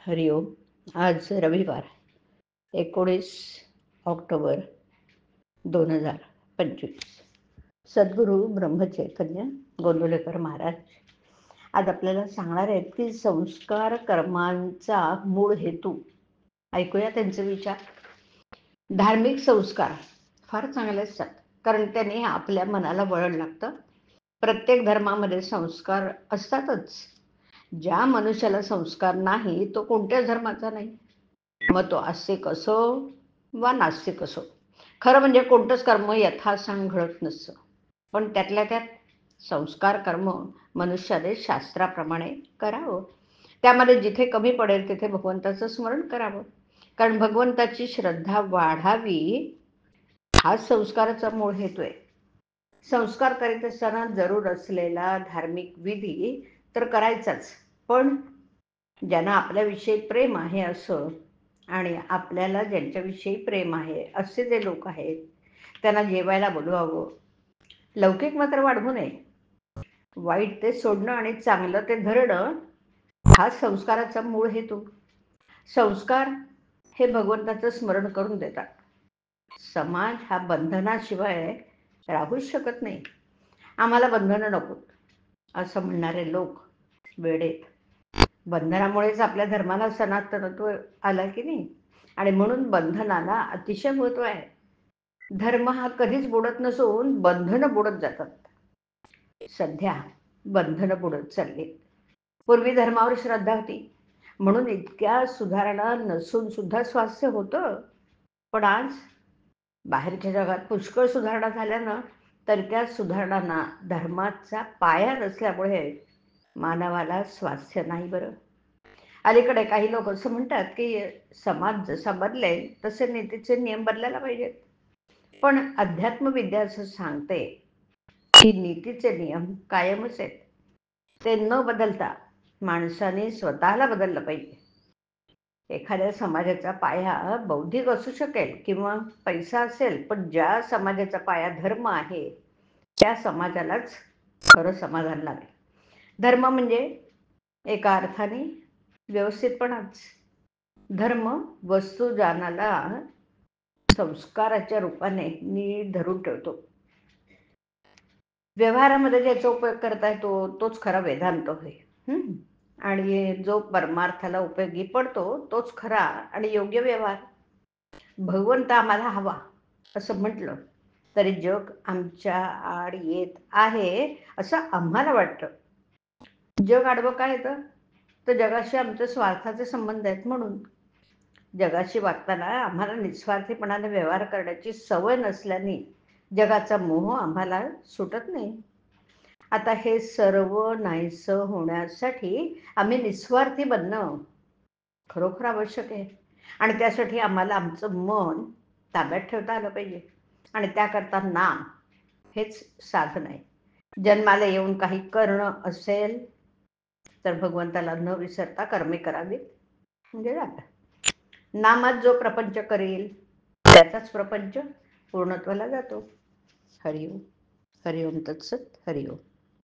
हरिओम. आज रविवार 19 ऑक्टोबर 2025. सद्गुरू ब्रह्मचैतन्य गोंदवलेकर महाराज आज आपल्याला सांगणार आहेत की संस्कार कर्मांचा मूळ हेतू. ऐकूया त्यांचे विचार. धार्मिक संस्कार फार चांगले असतात, कारण त्याने आपल्या मनाला वळण लागतं. प्रत्येक धर्मामध्ये संस्कार असतातच. ज्या मनुष्याला संस्कार नाही तो कोणत्याच धर्माचा नाही, मग तो आस्तिक असो वा नास्तिक असो. खरं म्हणजे कोणतंच कर्म यथासांग घडत नसतं, पण त्यातल्या त्यात संस्कार कर्म मनुष्याने शास्त्राप्रमाणे करावं. त्यामध्ये जिथे कमी पडेल तिथे भगवंताचं स्मरण करावं, कारण भगवंताची श्रद्धा वाढावी हाच संस्काराचा मूळ हेतू आहे. संस्कार करीत असताना जरूर असलेला धार्मिक विधी तर करायचाच, पण ज्यांना आपल्याविषयी प्रेम आहे असं आणि आपल्याला ज्यांच्याविषयी प्रेम आहे असे जे लोक आहेत त्यांना जेवायला बोलवावं. लौकिक मात्र वाढवू नये. वाईट ते सोडणं आणि चांगलं ते धरणं हा संस्काराचा मूळ हेतू. संस्कार हे भगवंताचं स्मरण करून देतात. समाज हा बंधनाशिवाय राहूच शकत नाही. आम्हाला बंधनं नकोत असं म्हणणारे लोक वेडेत. बंधनामुळेच आपल्या धर्माला सनातनत्व आलं की नाही, आणि म्हणून बंधनाला अतिशय महत्व आहे. धर्म हा कधीच बुडत नसून बंधनं बुडत जातात. सध्या बंधनं बुडत चालली. पूर्वी धर्मावर श्रद्धा होती म्हणून इतक्या सुधारणा नसून सुद्धा स्वास्थ्य होतं, पण आज बाहेरच्या जगात पुष्कळ सुधारणा झाल्यानं तर त्या सुधारणांना धर्माचा पाया नसल्यामुळे मानवाला स्वास्थ्य नाही. बरं, अलीकडे काही लोक असं म्हणतात की समाज जसा बदलेल तसे नीतीचे नियम बदलायला पाहिजेत, पण अध्यात्मविद्या असं सांगते की नीतीचे नियम कायमच आहेत. ते न बदलता माणसाने स्वतःला बदललं पाहिजे. एखाद्या समाजाचा पाया बौद्धिक असू शकेल किंवा पैसा असेल, पण ज्या समाजाचा पाया धर्म आहे त्या समाजालाच खरं समाधान लागेल. धर्म म्हणजे एका अर्थाने व्यवस्थितपणाच. धर्म वस्तू जानाला संस्काराच्या रूपाने नीट धरून ठेवतो. व्यवहारामध्ये ज्याचा उपयोग करता येतो तोच खरा वेदांत होय. आणि जो परमार्थाला उपयोगी पडतो तोच खरा आणि योग्य व्यवहार. भगवंत आम्हाला हवा असं म्हटलं तरी जग आमच्या आड येत आहे असं आम्हाला वाटतं. जग आडवं काय येतं तर जगाशी आमचे स्वार्थाचे संबंध आहेत. म्हणून जगाशी वागताना आम्हाला निस्वार्थीपणाने व्यवहार करण्याची सवय नसल्याने जगाचा मोह आम्हाला सुटत नाही. आता हे सर्व नाहीसं होण्यासाठी आम्ही निस्वार्थी बनणं खरोखर आवश्यक आहे, आणि त्यासाठी आम्हाला आमचं मन ताब्यात ठेवता आलं पाहिजे, आणि त्याकरता नाम हेच साधन आहे. जन्माला येऊन काही करणं असेल तर भगवंताला न विसरता कर्मे करावीत म्हणजे झालं. नामात जो प्रपंच करेल त्याचाच प्रपंच पूर्णत्वाला जातो. हरिओम. हरिओम तत्सत. हरिओम.